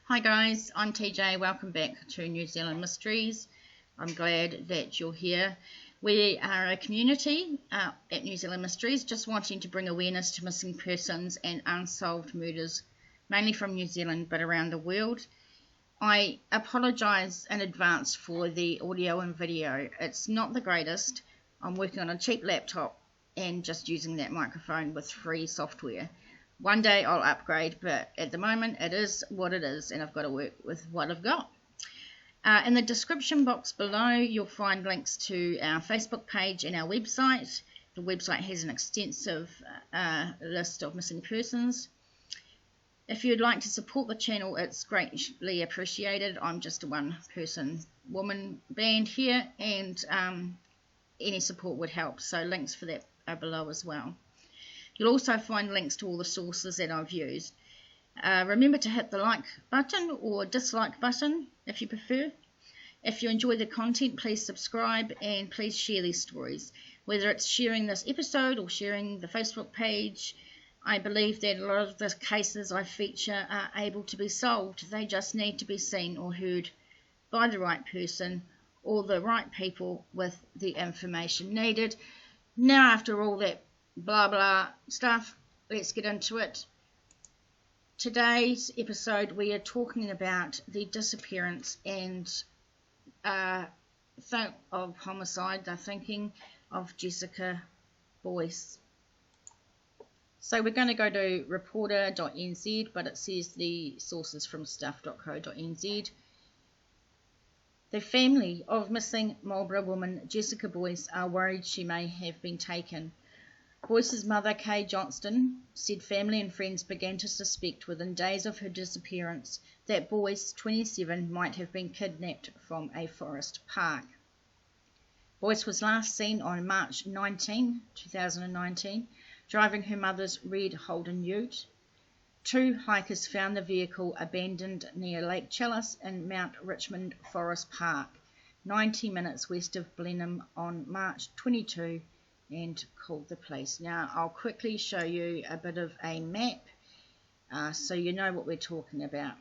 Hi guys, I'm TJ. Welcome back to New Zealand Mysteries. I'm glad that you're here. We are a community at New Zealand Mysteries just wanting to bring awareness to missing persons and unsolved murders, mainly from New Zealand but around the world. I apologise in advance for the audio and video. It's not the greatest. I'm working on a cheap laptop and just using that microphone with free software. One day I'll upgrade, but at the moment it is what it is, and I've got to work with what I've got. In the description box below, you'll find links to our Facebook page and our website. The website has an extensive list of missing persons. If you'd like to support the channel, it's greatly appreciated. I'm just a one-person woman band here, and any support would help, so links for that are below as well. You'll also find links to all the sources that I've used. Remember to hit the like button or dislike button if you prefer. If you enjoy the content, please subscribe and please share these stories. Whether it's sharing this episode or sharing the Facebook page, I believe that a lot of the cases I feature are able to be solved. They just need to be seen or heard by the right person or the right people with the information needed. Now, after all that blah blah stuff, let's get into it. Today's episode we are talking about the disappearance and of homicide, the thinking of Jessica Boyce. So we're going to go to reporter.nz, but it says the sources from stuff.co.nz. The family of missing Marlborough woman Jessica Boyce are worried she may have been taken. Boyce's mother, Kay Johnston, said family and friends began to suspect within days of her disappearance that Boyce, 27, might have been kidnapped from a forest park. Boyce was last seen on March 19, 2019, driving her mother's red Holden ute. Two hikers found the vehicle abandoned near Lake Challis in Mount Richmond Forest Park, 90 minutes west of Blenheim on March 22, and called the police. Now I'll quickly show you a bit of a map so you know what we're talking about.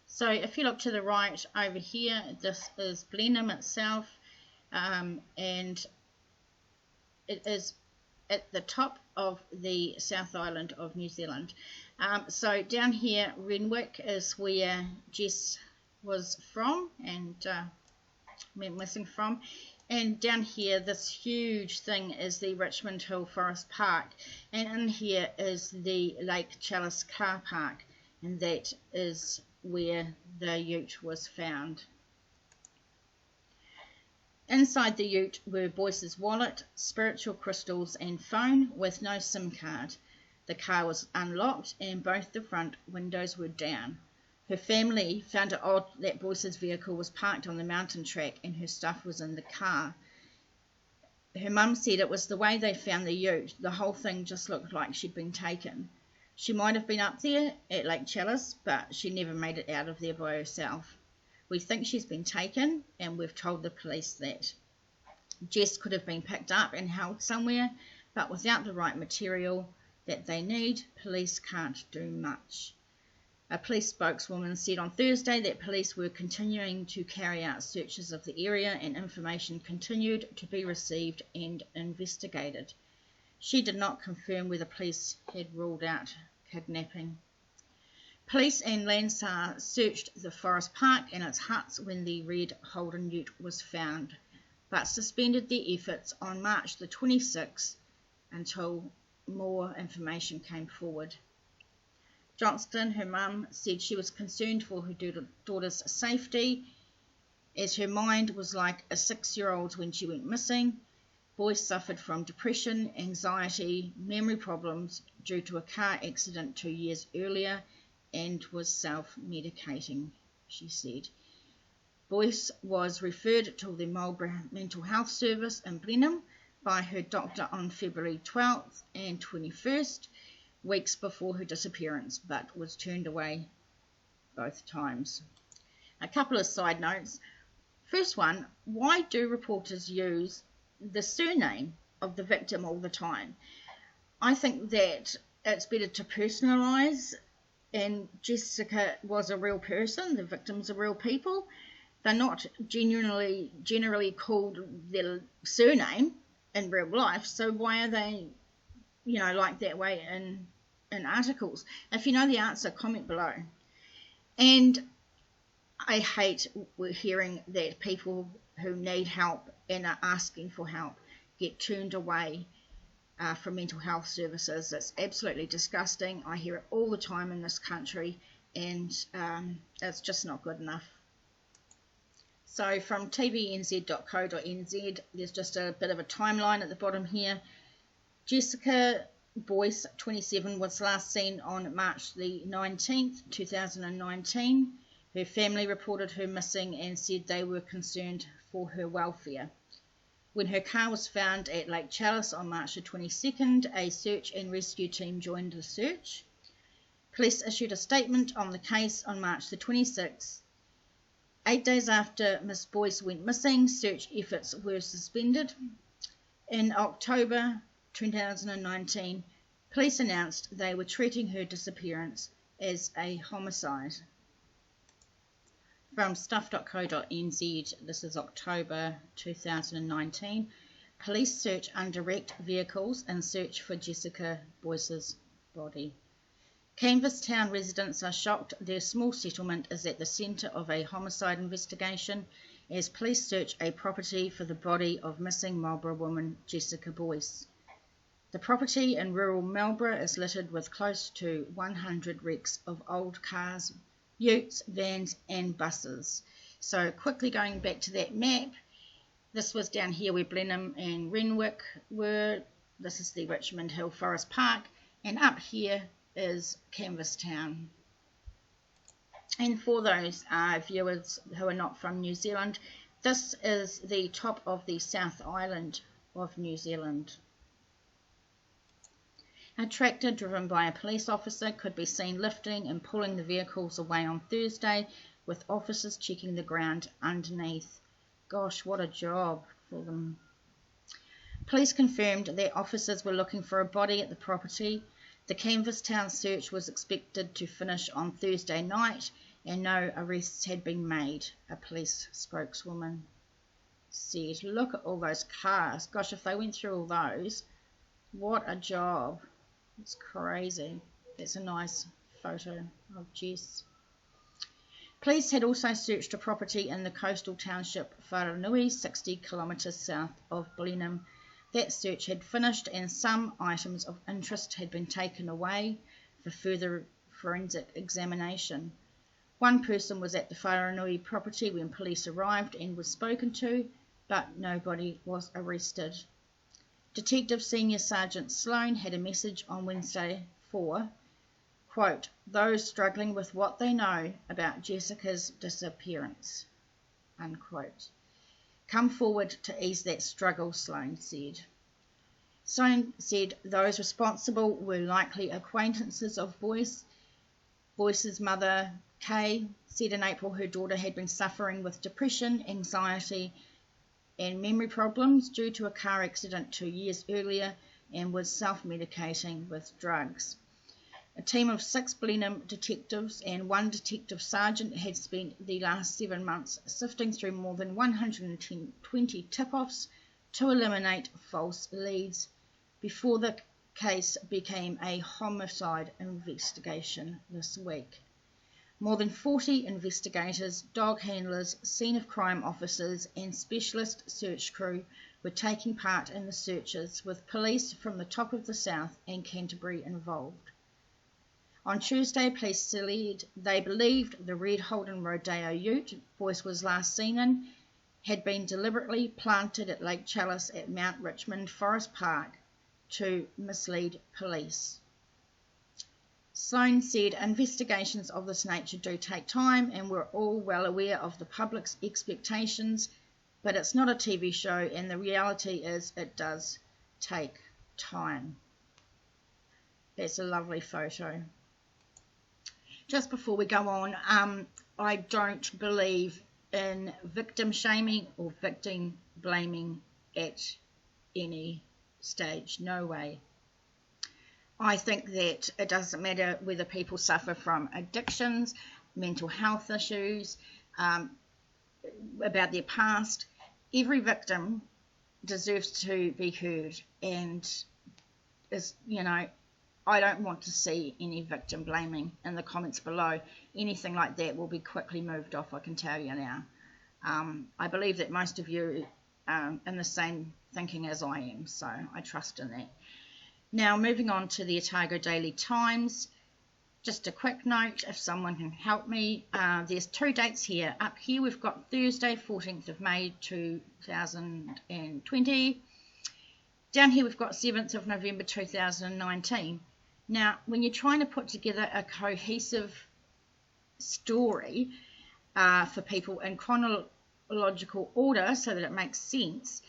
So if you look to the right over here, this is Blenheim itself, and it is at the top of the South Island of New Zealand. So down here, Renwick is where Jess was from and went missing from. And down here, this huge thing is the Richmond Hill Forest Park. And in here is the Lake Challis car park. And that is where the ute was found. Inside the ute were Boyce's wallet, spiritual crystals and phone with no SIM card. The car was unlocked and both the front windows were down. Her family found it odd that Boyce's vehicle was parked on the mountain track and her stuff was in the car. Her mum said it was the way they found the ute. The whole thing just looked like she'd been taken. She might have been up there at Lake Challis, but she never made it out of there by herself. We think she's been taken, and we've told the police that. Jess could have been picked up and held somewhere, but without the right material that they need, police can't do much. A police spokeswoman said on Thursday that police were continuing to carry out searches of the area and information continued to be received and investigated. She did not confirm whether police had ruled out kidnapping. Police and Landsar searched the forest park and its huts when the red Holden ute was found, but suspended their efforts on March the 26th until more information came forward. Johnston, her mum, said she was concerned for her daughter's safety, as her mind was like a 6-year-old's when she went missing. Boyce suffered from depression, anxiety, memory problems due to a car accident 2 years earlier, and was self-medicating, she said. Boyce was referred to the Marlborough Mental Health Service in Blenheim by her doctor on February 12th and 21st, weeks before her disappearance, but was turned away both times. A couple of side notes. First one, why do reporters use the surname of the victim all the time? I think that it's better to personalise and Jessica was a real person. The victims are real people. They're not generally called their surname in real life, so why are they, like that way in articles? If you know the answer, comment below. And I hate hearing that people who need help and are asking for help get turned away from mental health services. It's absolutely disgusting. I hear it all the time in this country, and it's just not good enough. So from tvnz.co.nz, there's just a bit of a timeline at the bottom here. Jessica Boyce, 27, was last seen on March the 19th, 2019. Her family reported her missing and said they were concerned for her welfare. When her car was found at Lake Chalice on March the 22nd, a search and rescue team joined the search. Police issued a statement on the case on March the 26th. 8 days after Miss Boyce went missing, search efforts were suspended. In October 2019, police announced they were treating her disappearance as a homicide. From stuff.co.nz, this is October 2019, police search undirect vehicles and search for Jessica Boyce's body. Canvastown residents are shocked their small settlement is at the centre of a homicide investigation as police search a property for the body of missing Marlborough woman Jessica Boyce. The property in rural Marlborough is littered with close to 100 wrecks of old cars, utes, vans and buses. So quickly going back to that map, this was down here where Blenheim and Renwick were. This is the Richmond Hill Forest Park, and up here is Canvastown. And for those viewers who are not from New Zealand, this is the top of the South Island of New Zealand. A tractor driven by a police officer could be seen lifting and pulling the vehicles away on Thursday, with officers checking the ground underneath. Gosh, what a job for them. Police confirmed that officers were looking for a body at the property. The Canvastown search was expected to finish on Thursday night, and no arrests had been made, a police spokeswoman said. Look at all those cars. Gosh, if they went through all those, what a job. It's crazy. That's a nice photo of Jess. Police had also searched a property in the coastal township Wharanui, 60 kilometres south of Blenheim. That search had finished and some items of interest had been taken away for further forensic examination. One person was at the Wharanui property when police arrived and was spoken to, but nobody was arrested. Detective Senior Sergeant Sloan had a message on Wednesday for, quote, those struggling with what they know about Jessica's disappearance, unquote. Come forward to ease that struggle, Sloan said. Sloan said those responsible were likely acquaintances of Boyce. Boyce's mother, Kay, said in April her daughter had been suffering with depression, anxiety and memory problems due to a car accident 2 years earlier and was self-medicating with drugs. A team of 6 Blenheim detectives and 1 detective sergeant had spent the last 7 months sifting through more than 120 tip-offs to eliminate false leads before the case became a homicide investigation this week. More than 40 investigators, dog handlers, scene of crime officers and specialist search crew were taking part in the searches, with police from the top of the South and Canterbury involved. On Tuesday, police said they believed the red Holden Rodeo ute Boyce was last seen in had been deliberately planted at Lake Chalice at Mount Richmond Forest Park to mislead police. Sloan said investigations of this nature do take time and we're all well aware of the public's expectations, but it's not a TV show and the reality is it does take time. That's a lovely photo. Just before we go on, I don't believe in victim shaming or victim blaming at any stage. No way. I think that it doesn't matter whether people suffer from addictions, mental health issues, about their past. Every victim deserves to be heard, and I don't want to see any victim blaming in the comments below. Anything like that will be quickly moved off, I can tell you now. I believe that most of you are in the same thinking as I am, so I trust in that. Now, moving on to the Otago Daily Times. Just a quick note, if someone can help me, there's 2 dates here. Up here we've got Thursday, 14th of May 2020. Down here we've got 7th of November 2019. Now, when you're trying to put together a cohesive story for people in chronological order so that it makes sense,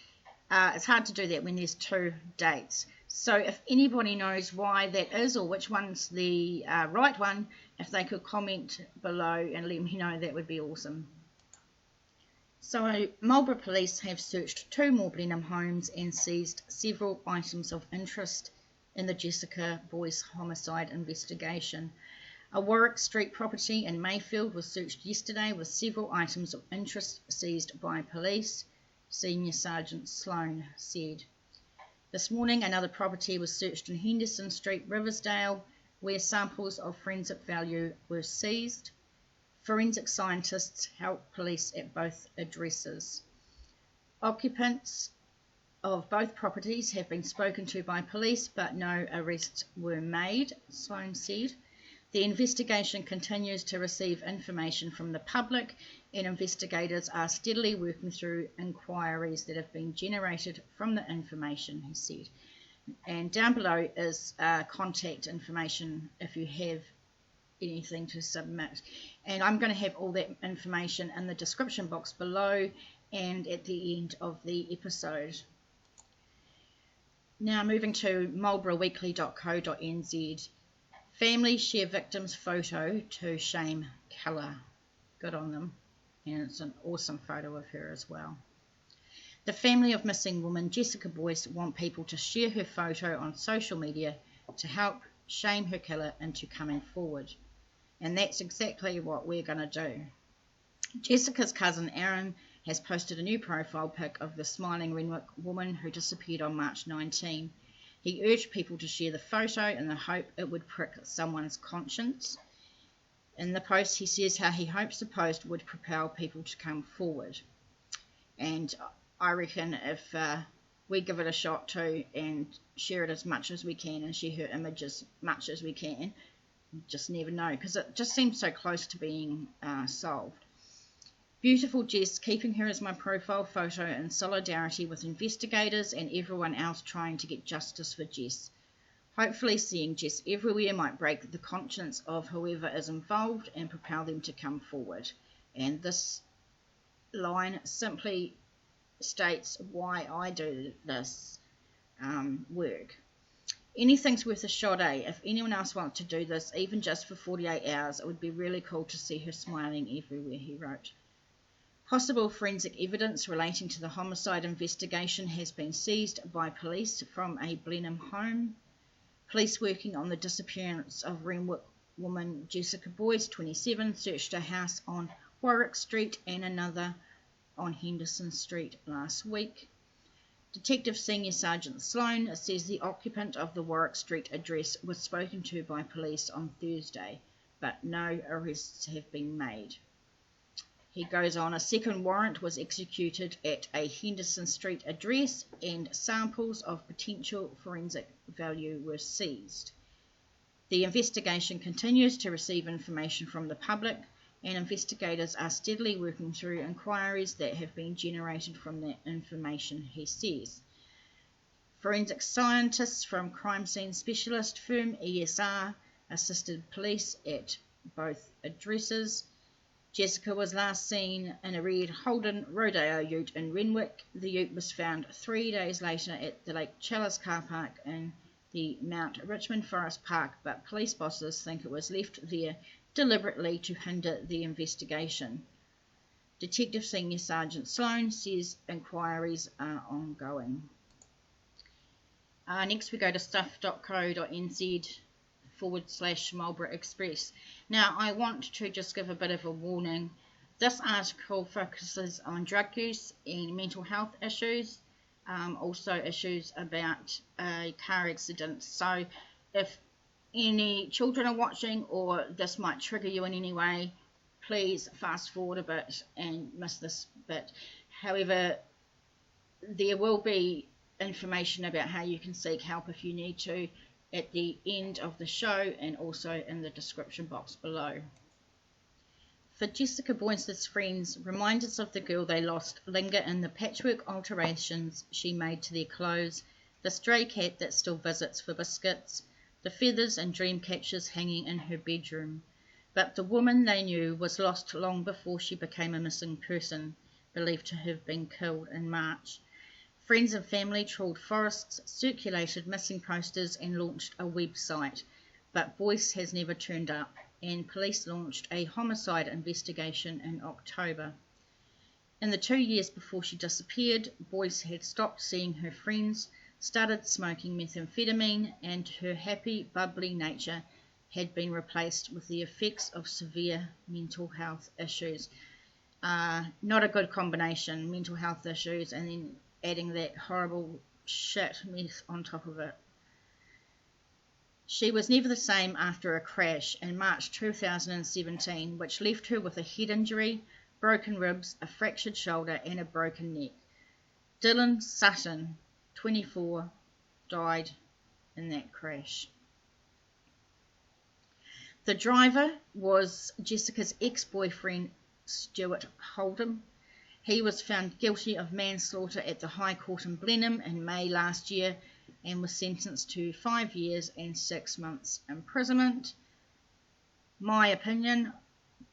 it's hard to do that when there's 2 dates. So if anybody knows why that is, or which one's the right one, if they could comment below and let me know, that would be awesome. So Marlborough Police have searched 2 more Blenheim homes and seized several items of interest in the Jessica Boyce homicide investigation. A Warwick Street property in Mayfield was searched yesterday with several items of interest seized by police, Senior Sergeant Sloan said. This morning, another property was searched in Henderson Street, Riversdale, where samples of forensic value were seized. Forensic scientists helped police at both addresses. Occupants of both properties have been spoken to by police, but no arrests were made, Sloan said. The investigation continues to receive information from the public, and investigators are steadily working through inquiries that have been generated from the information, he said. And down below is contact information if you have anything to submit. And I'm going to have all that information in the description box below and at the end of the episode. Now moving to marlboroughweekly.co.nz. Families share victim's photo to shame killer. Good on them. And it's an awesome photo of her as well. The family of missing woman Jessica Boyce want people to share her photo on social media to help shame her killer into coming forward. And that's exactly what we're going to do. Jessica's cousin Aaron has posted a new profile pic of the smiling Renwick woman who disappeared on March 19. He urged people to share the photo in the hope it would prick someone's conscience. In the post, he says how he hopes the post would propel people to come forward. And I reckon if we give it a shot too and share it as much as we can and share her image as much as we can, just never know, because it just seems so close to being solved. Beautiful Jess, keeping her as my profile photo in solidarity with investigators and everyone else trying to get justice for Jess. Hopefully seeing Jess everywhere might break the conscience of whoever is involved and propel them to come forward. And this line simply states why I do this work. Anything's worth a shot, eh? If anyone else wants to do this, even just for 48 hours, it would be really cool to see her smiling everywhere, he wrote. Possible forensic evidence relating to the homicide investigation has been seized by police from a Blenheim home. Police working on the disappearance of Renwick woman Jessica Boyce, 27, searched a house on Warwick Street and another on Henderson Street last week. Detective Senior Sergeant Sloan says the occupant of the Warwick Street address was spoken to by police on Thursday, but no arrests have been made. He goes on, a second warrant was executed at a Henderson Street address and samples of potential forensic value were seized. The investigation continues to receive information from the public, and investigators are steadily working through inquiries that have been generated from that information, he says. Forensic scientists from crime scene specialist firm ESR assisted police at both addresses. Jessica was last seen in a red Holden Rodeo ute in Renwick. The ute was found 3 days later at the Lake Challis car park in the Mount Richmond Forest Park, but police bosses think it was left there deliberately to hinder the investigation. Detective Senior Sergeant Sloan says inquiries are ongoing. Next we go to stuff.co.nz/Marlborough Express. Now I want to just give a bit of a warning. This article focuses on drug use and mental health issues, also issues about a car accident. So if any children are watching or this might trigger you in any way, please fast forward a bit and miss this bit. However, there will be information about how you can seek help if you need to at the end of the show and also in the description box below. For Jessica Boyce's friends, reminders of the girl they lost linger in the patchwork alterations she made to their clothes, the stray cat that still visits for biscuits, the feathers and dream catchers hanging in her bedroom. But the woman they knew was lost long before she became a missing person, believed to have been killed in March. Friends and family trawled forests, circulated missing posters and launched a website, but Boyce has never turned up, and police launched a homicide investigation in October. In the 2 years before she disappeared, Boyce had stopped seeing her friends, started smoking methamphetamine, and her happy, bubbly nature had been replaced with the effects of severe mental health issues. Not a good combination, mental health issues and then adding that horrible shit mess on top of it. She was never the same after a crash in March 2017, which left her with a head injury, broken ribs, a fractured shoulder and a broken neck. Dylan Sutton, 24, died in that crash. The driver was Jessica's ex-boyfriend, Stuart Holdham. He was found guilty of manslaughter at the High Court in Blenheim in May last year and was sentenced to 5 years and 6 months imprisonment. My opinion,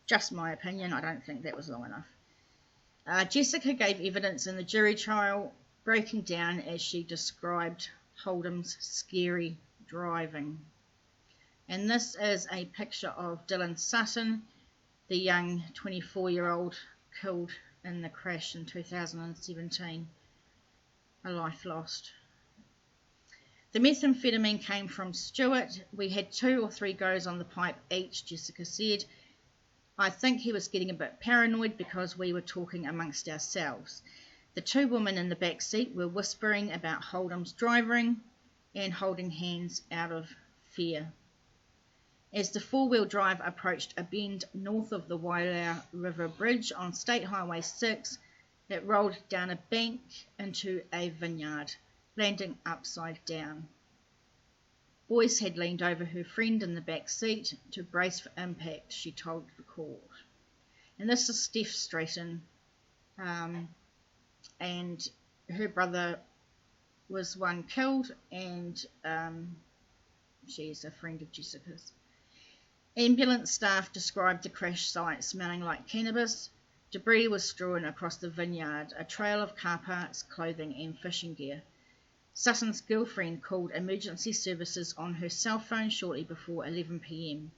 just my opinion, I don't think that was long enough. Jessica gave evidence in the jury trial, breaking down as she described Holdham's scary driving. And this is a picture of Dylan Sutton, the young 24-year-old killed in the crash in 2017. A life lost. The methamphetamine came from Stuart. We had 2 or 3 goes on the pipe each, Jessica said. I think he was getting a bit paranoid because we were talking amongst ourselves. The 2 women in the back seat were whispering about Holdham's driving and holding hands out of fear. As the 4-wheel drive approached a bend north of the Waiau River Bridge on State Highway 6, it rolled down a bank into a vineyard, landing upside down. Boyce had leaned over her friend in the back seat to brace for impact, she told the court. And this is Steph Stratton, and her brother was one killed, and she's a friend of Jessica's. Ambulance staff described the crash site smelling like cannabis. Debris was strewn across the vineyard, a trail of car parts, clothing and fishing gear. Sutton's girlfriend called emergency services on her cell phone shortly before 11 p.m.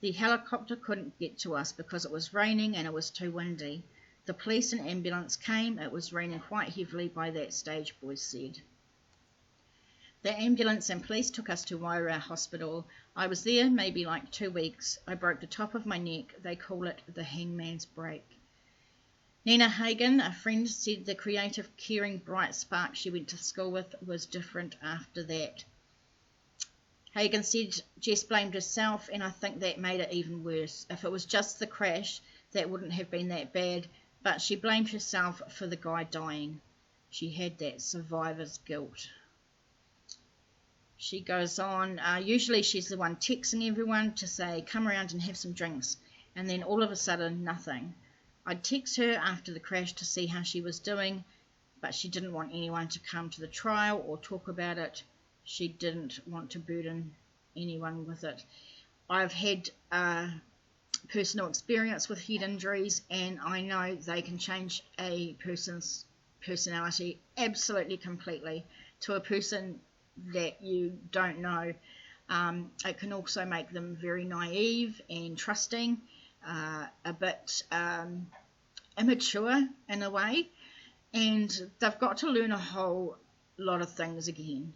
The helicopter couldn't get to us because it was raining and it was too windy. The police and ambulance came. It was raining quite heavily by that stage, Boyce said. The ambulance and police took us to Waiau Hospital. I was there maybe like 2 weeks. I broke the top of my neck. They call it the hangman's break. Nina Hagen, a friend, said the creative, caring, bright spark she went to school with was different after that. Hagen said Jess blamed herself, and I think that made it even worse. If it was just the crash, that wouldn't have been that bad, but she blamed herself for the guy dying. She had that survivor's guilt. She goes on, usually she's the one texting everyone to say, come around and have some drinks, and then all of a sudden, nothing. I'd text her after the crash to see how she was doing, but she didn't want anyone to come to the trial or talk about it. She didn't want to burden anyone with it. I've had personal experience with head injuries, and I know they can change a person's personality absolutely completely to a person that you don't know. It can also make them very naive and trusting, a bit immature in a way, and they've got to learn a whole lot of things again.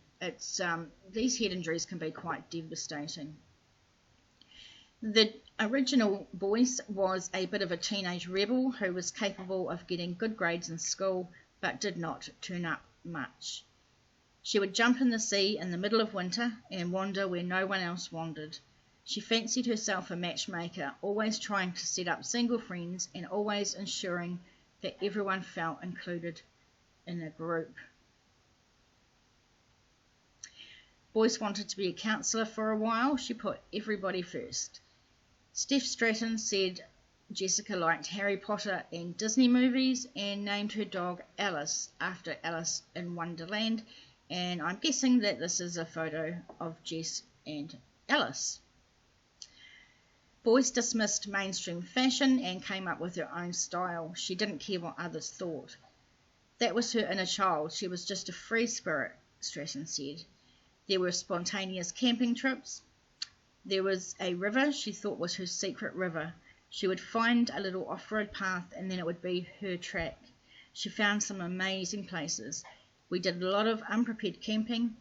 These head injuries can be quite devastating. The original Boyce was a bit of a teenage rebel who was capable of getting good grades in school but did not turn up much. She would jump in the sea in the middle of winter and wander where no one else wandered. She fancied herself a matchmaker, always trying to set up single friends and always ensuring that everyone felt included in a group. Boyce wanted to be a counsellor for a while. She put everybody first. Steph Stratton said Jessica liked Harry Potter and Disney movies and named her dog Alice after Alice in Wonderland, and I'm guessing that this is a photo of Jess and Alice. Boyce dismissed mainstream fashion and came up with her own style. She didn't care what others thought. That was her inner child. She was just a free spirit, Stratton said. There were spontaneous camping trips. There was a river she thought was her secret river. She would find a little off-road path and then it would be her track. She found some amazing places. We did a lot of unprepared camping,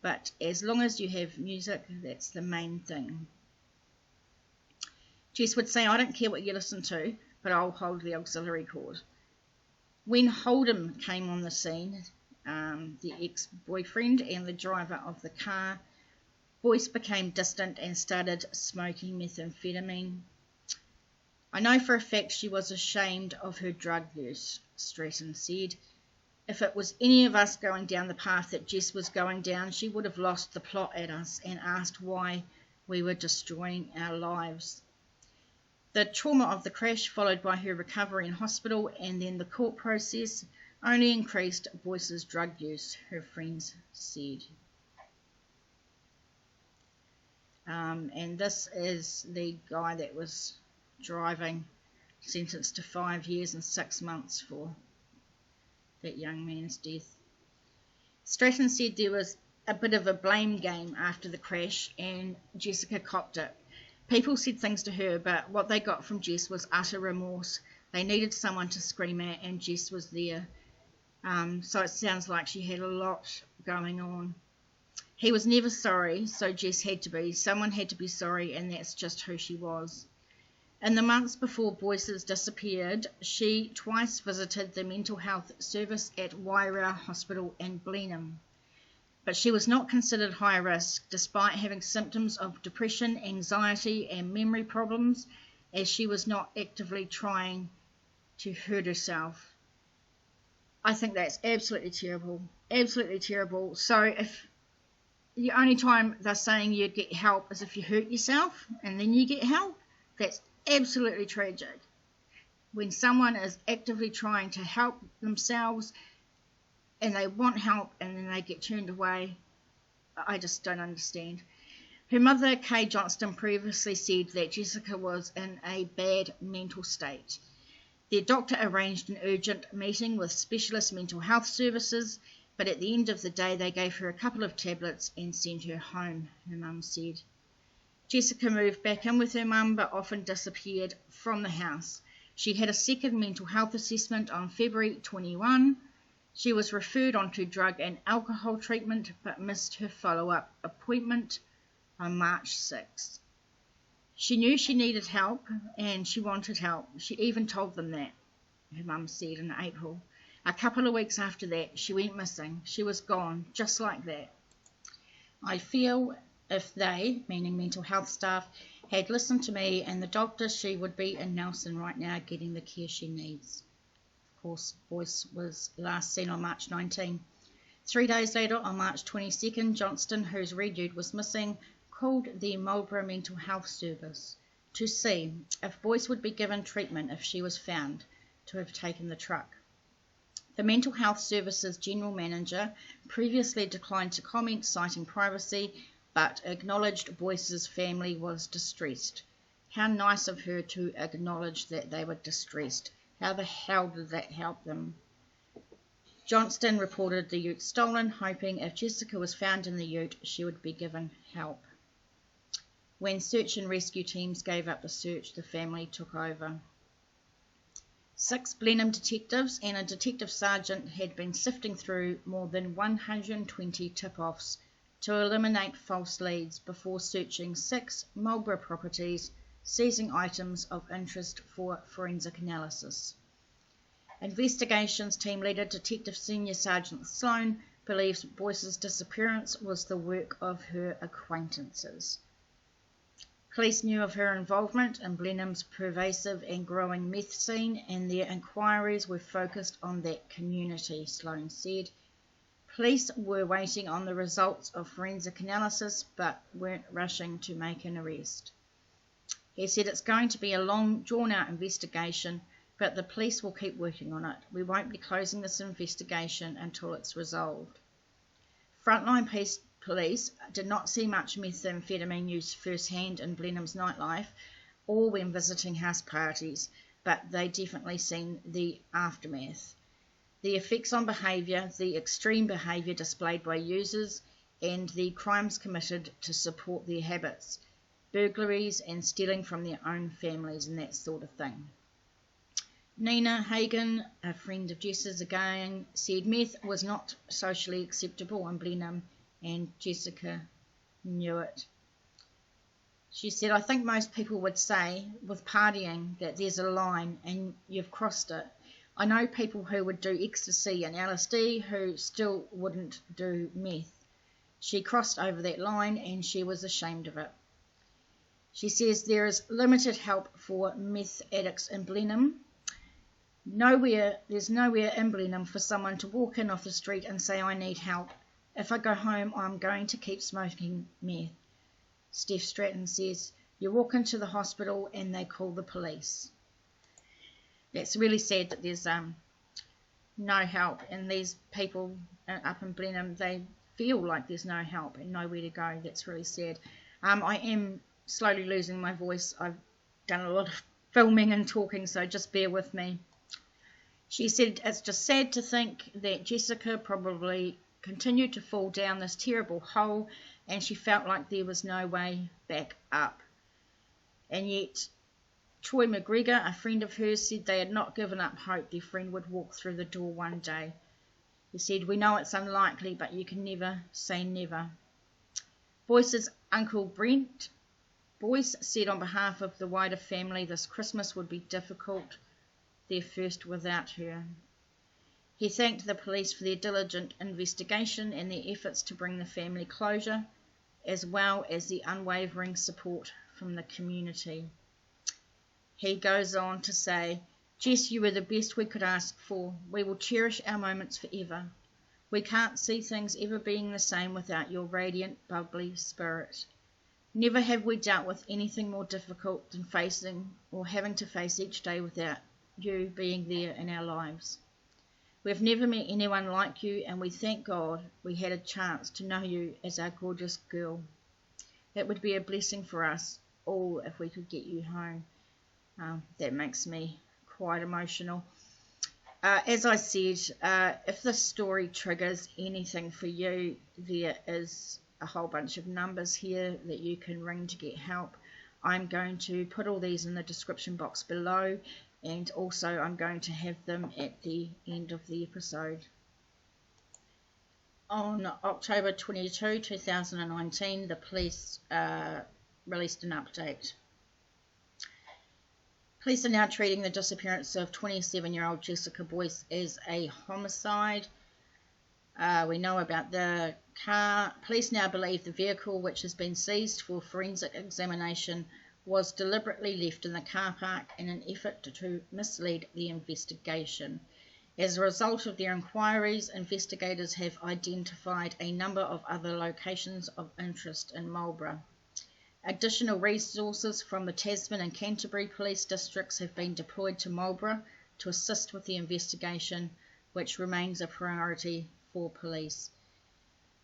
but as long as you have music, that's the main thing. Jess would say, I don't care what you listen to, but I'll hold the auxiliary cord. When Holden came on the scene, the ex-boyfriend and the driver of the car, Boyce became distant and started smoking methamphetamine. I know for a fact she was ashamed of her drug use, Stratton said. If it was any of us going down the path that Jess was going down, she would have lost the plot at us and asked why we were destroying our lives. The trauma of the crash, followed by her recovery in hospital and then the court process, only increased Boyce's drug use, her friends said. And this is the guy that was driving, sentenced to 5 years and 6 months for that young man's death. Stratton said there was a bit of a blame game after the crash and Jessica copped it. People said things to her, but what they got from Jess was utter remorse. They needed someone to scream at and Jess was there. So it sounds like she had a lot going on. He was never sorry, so Jess had to be. Someone had to be sorry, and that's just who she was. In the months before Boyce's disappeared, she twice visited the mental health service at Wairau Hospital in Blenheim. But she was not considered high risk, despite having symptoms of depression, anxiety, and memory problems, as she was not actively trying to hurt herself. I think that's absolutely terrible. Absolutely terrible. So if the only time they're saying you get help is if you hurt yourself and then you get help, that's absolutely tragic. When someone is actively trying to help themselves and they want help and then they get turned away, I just don't understand. Her mother, Kay Johnston, previously said that Jessica was in a bad mental state. Their doctor arranged an urgent meeting with specialist mental health services, but at the end of the day they gave her a couple of tablets and sent her home, her mum said. Jessica moved back in with her mum but often disappeared from the house. She had a second mental health assessment on February 21. She was referred on to drug and alcohol treatment but missed her follow-up appointment on March 6. She knew she needed help and she wanted help. She even told them that, her mum said in April. A couple of weeks after that, she went missing. She was gone, just like that. I feel if they, meaning mental health staff, had listened to me and the doctor, she would be in Nelson right now getting the care she needs. Of course, Boyce was last seen on March 19. 3 days later, on March 22nd, Johnston, whose red dude was missing, called the Marlborough Mental Health Service to see if Boyce would be given treatment if she was found to have taken the truck. The Mental Health Service's General Manager previously declined to comment, citing privacy, but acknowledged Boyce's family was distressed. How nice of her to acknowledge that they were distressed. How the hell did that help them? Johnston reported the ute stolen, hoping if Jessica was found in the ute, she would be given help. When search and rescue teams gave up the search, the family took over. 6 Blenheim detectives and a detective sergeant had been sifting through more than 120 tip-offs to eliminate false leads before searching 6 Marlborough properties, seizing items of interest for forensic analysis. Investigations team leader Detective Senior Sergeant Sloan believes Boyce's disappearance was the work of her acquaintances. Police knew of her involvement in Blenheim's pervasive and growing meth scene, and their inquiries were focused on that community, Sloan said. Police were waiting on the results of forensic analysis, but weren't rushing to make an arrest. He said it's going to be a long, drawn-out investigation, but the police will keep working on it. We won't be closing this investigation until it's resolved. Frontline police did not see much methamphetamine use firsthand in Blenheim's nightlife or when visiting house parties, but they definitely seen the aftermath. The effects on behaviour, the extreme behaviour displayed by users, and the crimes committed to support their habits, burglaries and stealing from their own families and that sort of thing. Nina Hagen, a friend of Jess's again, said meth was not socially acceptable in Blenheim, and Jessica knew it. She said, I think most people would say with partying that there's a line and you've crossed it. I know people who would do ecstasy and LSD who still wouldn't do meth. She crossed over that line and she was ashamed of it. She says there is limited help for meth addicts in Blenheim. There's nowhere in Blenheim for someone to walk in off the street and say, I need help. If I go home, I'm going to keep smoking meth. Steph Stratton says, you walk into the hospital and they call the police. That's really sad that there's no help, and these people up in Blenheim, they feel like there's no help and nowhere to go. That's really sad. I am slowly losing my voice. I've done a lot of filming and talking, so just bear with me. She said it's just sad to think that Jessica probably continued to fall down this terrible hole, and she felt like there was no way back up. And yet Troy McGregor, a friend of hers, said they had not given up hope their friend would walk through the door one day. He said, we know it's unlikely, but you can never say never. Boyce's uncle Brent Boyce said on behalf of the wider family this Christmas would be difficult, their first without her. He thanked the police for their diligent investigation and their efforts to bring the family closure, as well as the unwavering support from the community. He goes on to say, Jess, you were the best we could ask for. We will cherish our moments forever. We can't see things ever being the same without your radiant, bubbly spirit. Never have we dealt with anything more difficult than facing or having to face each day without you being there in our lives. We've never met anyone like you, and we thank God we had a chance to know you as our gorgeous girl. It would be a blessing for us all if we could get you home. That makes me quite emotional. As I said, if this story triggers anything for you, there is a whole bunch of numbers here that you can ring to get help. I'm going to put all these in the description box below, and also I'm going to have them at the end of the episode. On October 22, 2019, the police released an update. Police are now treating the disappearance of 27-year-old Jessica Boyce as a homicide. We know about the car. Police now believe the vehicle, which has been seized for forensic examination, was deliberately left in the car park in an effort to mislead the investigation. As a result of their inquiries, investigators have identified a number of other locations of interest in Marlborough. Additional resources from the Tasman and Canterbury police districts have been deployed to Marlborough to assist with the investigation, which remains a priority for police.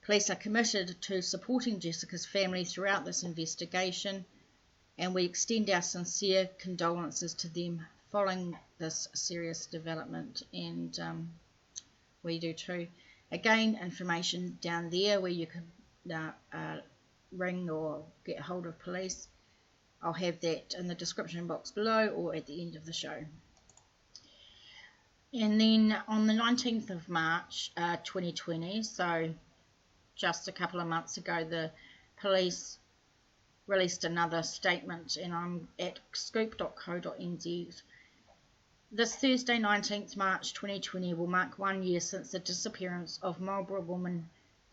Police are committed to supporting Jessica's family throughout this investigation, and we extend our sincere condolences to them following this serious development, and we do too. Again, information down there where you can ring or get hold of police. I'll have that in the description box below or at the end of the show. And then on the 19th of March 2020, so just a couple of months ago, the police released another statement, and I'm at scoop.co.nz. This Thursday, 19th March 2020, will mark 1 year since the disappearance of Marlborough woman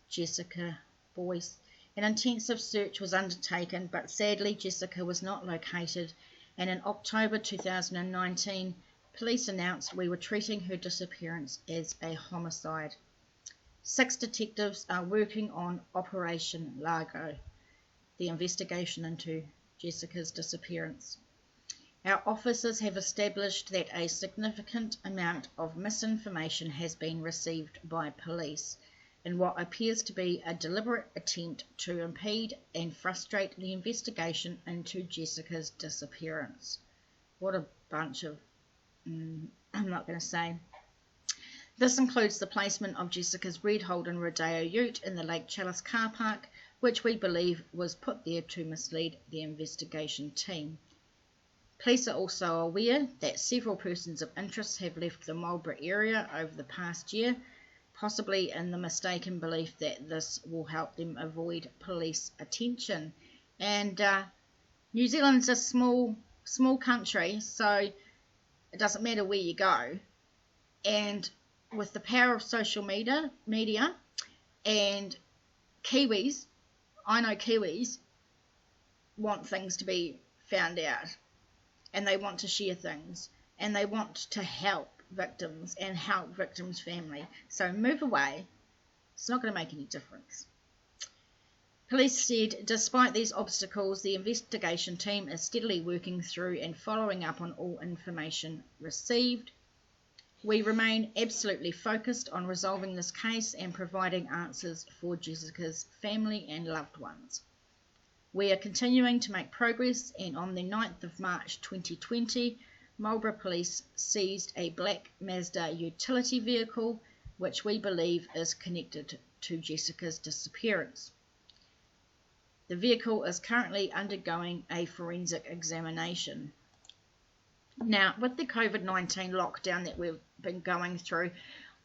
Jessica Boyce. An intensive search was undertaken, but sadly Jessica was not located, and in October 2019, police announced we were treating her disappearance as a homicide. 6 detectives are working on Operation Largo, the investigation into Jessica's disappearance. Our officers have established that a significant amount of misinformation has been received by police in what appears to be a deliberate attempt to impede and frustrate the investigation into Jessica's disappearance. What a bunch of, I'm not going to say. This includes the placement of Jessica's red Holden Rodeo ute in the Lake Chalice car park, which we believe was put there to mislead the investigation team. Police are also aware that several persons of interest have left the Marlborough area over the past year, possibly in the mistaken belief that this will help them avoid police attention. And New Zealand's a small country, so it doesn't matter where you go. And with the power of social media and Kiwis, I know Kiwis want things to be found out, and they want to share things, and they want to help victims and help victims' family. So move away. It's not going to make any difference. Police said, despite these obstacles, the investigation team is steadily working through and following up on all information received. We remain absolutely focused on resolving this case and providing answers for Jessica's family and loved ones. We are continuing to make progress, and on the 9th of March 2020, Marlborough Police seized a black Mazda utility vehicle, which we believe is connected to Jessica's disappearance. The vehicle is currently undergoing a forensic examination. Now, with the COVID-19 lockdown that we've been going through,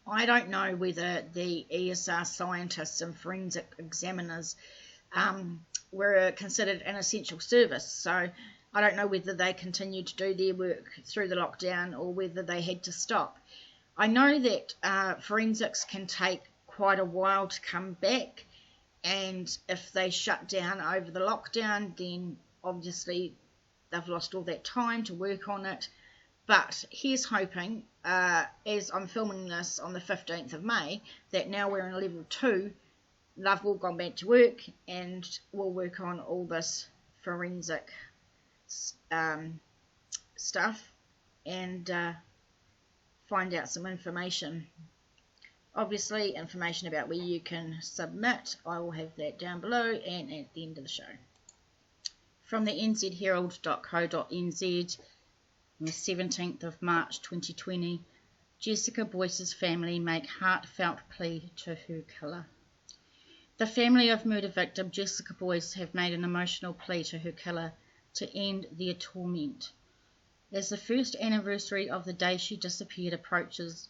I don't know whether the ESR scientists and forensic examiners were considered an essential service. So I don't know whether they continued to do their work through the lockdown or whether they had to stop. I know that forensics can take quite a while to come back, and if they shut down over the lockdown, then obviously they've lost all that time to work on it. But here's hoping, as I'm filming this on the 15th of May, that now we're in level 2, they've all gone back to work and we'll work on all this forensic stuff and find out some information. Obviously, information about where you can submit, I will have that down below and at the end of the show. From the nzherald.co.nz, on the 17th of March 2020, Jessica Boyce's family make heartfelt plea to her killer. The family of murder victim Jessica Boyce have made an emotional plea to her killer to end their torment. As the first anniversary of the day she disappeared approaches,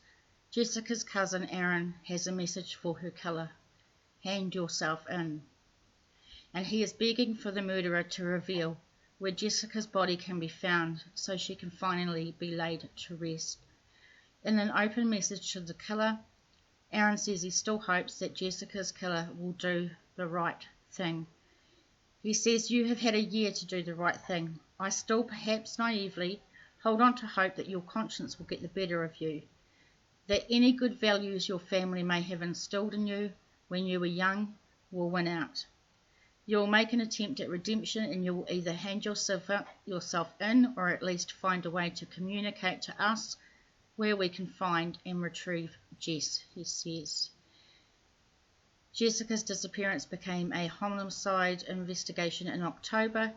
Jessica's cousin Aaron has a message for her killer. Hand yourself in. And he is begging for the murderer to reveal where Jessica's body can be found so she can finally be laid to rest. In an open message to the killer, Aaron says he still hopes that Jessica's killer will do the right thing. He says, you have had a year to do the right thing. I still, perhaps naively, hold on to hope that your conscience will get the better of you, that any good values your family may have instilled in you when you were young will win out. You will make an attempt at redemption, and you will either hand yourself in or at least find a way to communicate to us where we can find and retrieve Jess, he says. Jessica's disappearance became a homicide investigation in October.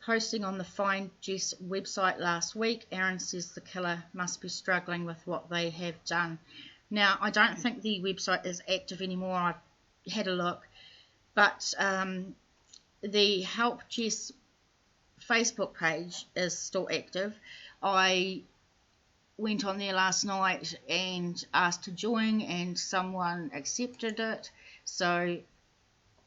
Posting on the Find Jess website last week, Aaron says the killer must be struggling with what they have done. Now, I don't think the website is active anymore. I've had a look. But the Help Jess Facebook page is still active. I went on there last night and asked to join, and someone accepted it. So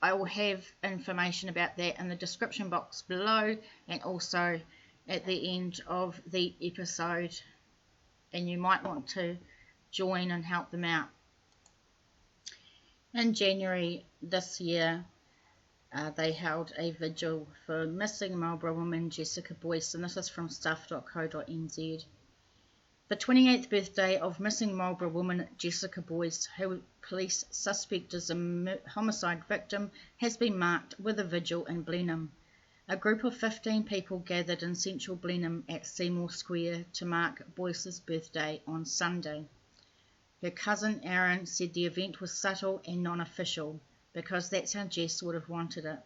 I will have information about that in the description box below and also at the end of the episode, and you might want to join and help them out. In January this year, they held a vigil for missing Marlborough woman Jessica Boyce, and this is from stuff.co.nz. The 28th birthday of missing Marlborough woman Jessica Boyce, who police suspect is a homicide victim, has been marked with a vigil in Blenheim. A group of 15 people gathered in central Blenheim at Seymour Square to mark Boyce's birthday on Sunday. Her cousin Aaron said the event was subtle and non-official, because that's how Jess would have wanted it.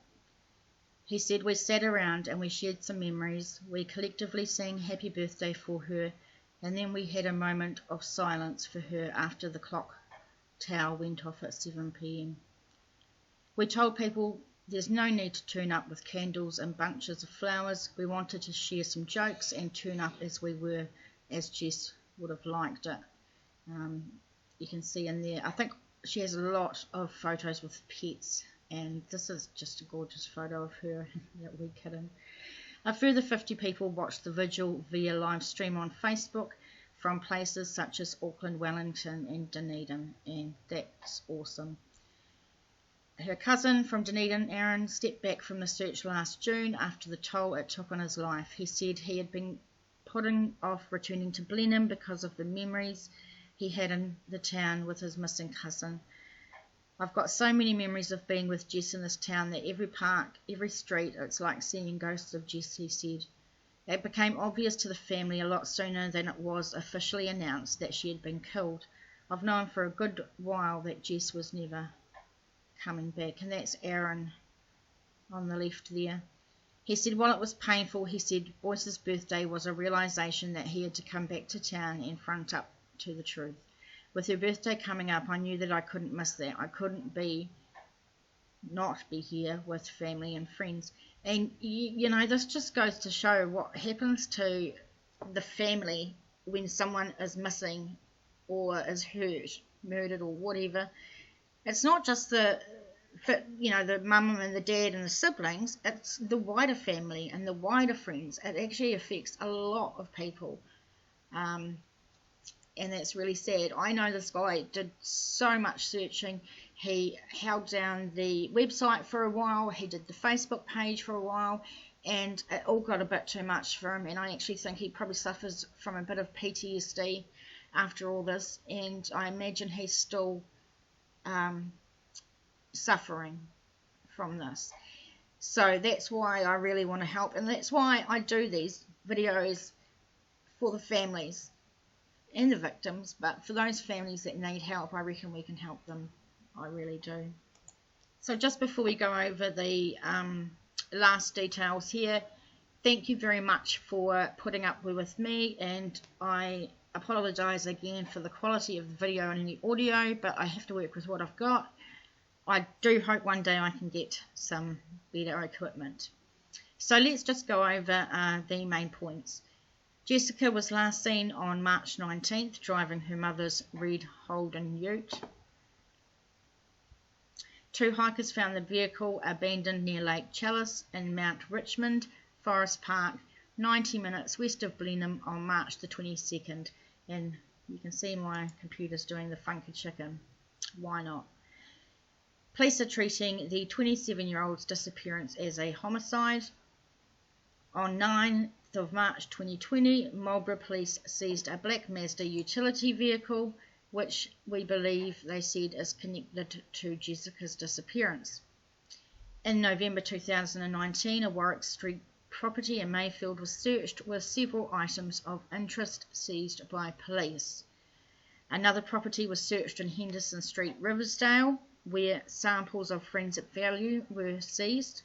He said, "We sat around and we shared some memories. We collectively sang happy birthday for her, and then we had a moment of silence for her after the clock tower went off at 7 p.m. We told people there's no need to turn up with candles and bunches of flowers. We wanted to share some jokes and turn up as we were, as Jess would have liked it." You can see in there, I think she has a lot of photos with pets, and this is just a gorgeous photo of her, that wee kitten. A further 50 people watched the vigil via live stream on Facebook from places such as Auckland, Wellington and Dunedin, and that's awesome. Her cousin from Dunedin, Aaron, stepped back from the search last June after the toll it took on his life. He said he had been putting off returning to Blenheim because of the memories he had in the town with his missing cousin. "I've got so many memories of being with Jess in this town that every park, every street, it's like seeing ghosts of Jess," he said. It became obvious to the family a lot sooner than it was officially announced that she had been killed. "I've known for a good while that Jess was never coming back," and that's Aaron on the left there. He said, "While it was painful," he said, "Boyce's birthday was a realisation that he had to come back to town and front up to the truth. With her birthday coming up, I knew that I couldn't miss that. I couldn't not be here with family and friends." And you know, this just goes to show what happens to the family when someone is missing or is hurt, murdered or whatever. It's not just the mum and the dad and the siblings, it's the wider family and the wider friends. It actually affects a lot of people. And that's really sad. I know this guy did so much searching. He held down the website for a while. He did the Facebook page for a while. And it all got a bit too much for him. And I actually think he probably suffers from a bit of PTSD after all this. And I imagine he's still suffering from this. So that's why I really want to help. And that's why I do these videos for the families and the victims, but for those families that need help, I reckon we can help them. I really do. So just before we go over the last details here, thank you very much for putting up with me, and I apologise again for the quality of the video and the audio, but I have to work with what I've got. I do hope one day I can get some better equipment. So let's just go over the main points. Jessica was last seen on March 19th driving her mother's red Holden ute. 2 hikers found the vehicle abandoned near Lake Chalice in Mount Richmond Forest Park, 90 minutes west of Blenheim on March the 22nd. And you can see my computer's doing the funky chicken. Why not? Police are treating the 27-year-old's disappearance as a homicide. On 9th of March 2020, Marlborough Police seized a black Mazda utility vehicle, which we believe they said is connected to Jessica's disappearance. In November 2019, a Warwick Street property in Mayfield was searched with several items of interest seized by police. Another property was searched in Henderson Street, Riversdale, where samples of forensic value were seized.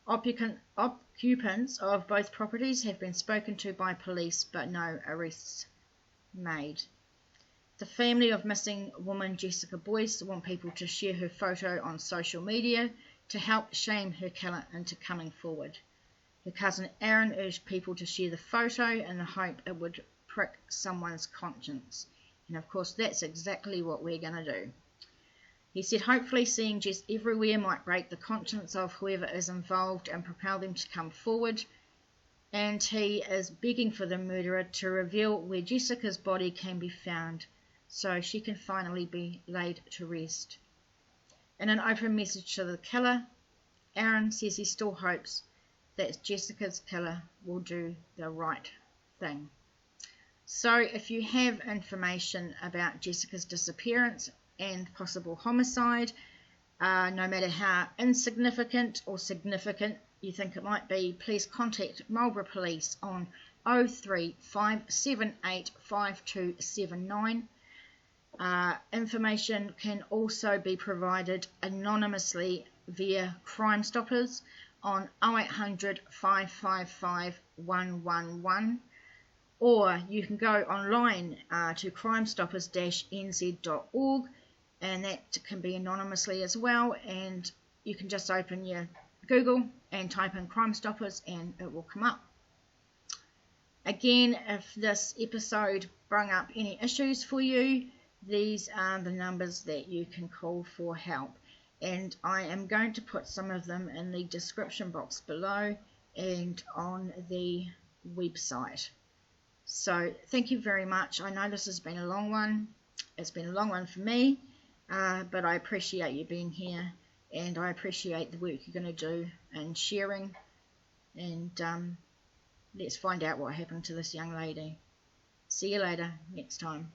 Occupants of both properties have been spoken to by police, but no arrests made. The family of missing woman Jessica Boyce want people to share her photo on social media to help shame her killer into coming forward. Her cousin Aaron urged people to share the photo in the hope it would prick someone's conscience. And of course that's exactly what we're going to do. He said, hopefully seeing Jess everywhere might break the conscience of whoever is involved and propel them to come forward. And he is begging for the murderer to reveal where Jessica's body can be found so she can finally be laid to rest. In an open message to the killer, Aaron says he still hopes that Jessica's killer will do the right thing. So if you have information about Jessica's disappearance and possible homicide, no matter how insignificant or significant you think it might be, please contact Marlborough Police on 035785279. Information can also be provided anonymously via Crimestoppers on 0800 555 111, or you can go online to crimestoppers-nz.org, and that can be anonymously as well, and you can just open your Google and type in Crimestoppers and it will come up. Again, if this episode brought up any issues for you, these are the numbers that you can call for help, and I am going to put some of them in the description box below and on the website. So thank you very much. I know this has been a long one. It's been a long one for me, but I appreciate you being here, and I appreciate the work you're going to do and sharing, and let's find out what happened to this young lady. See you later next time.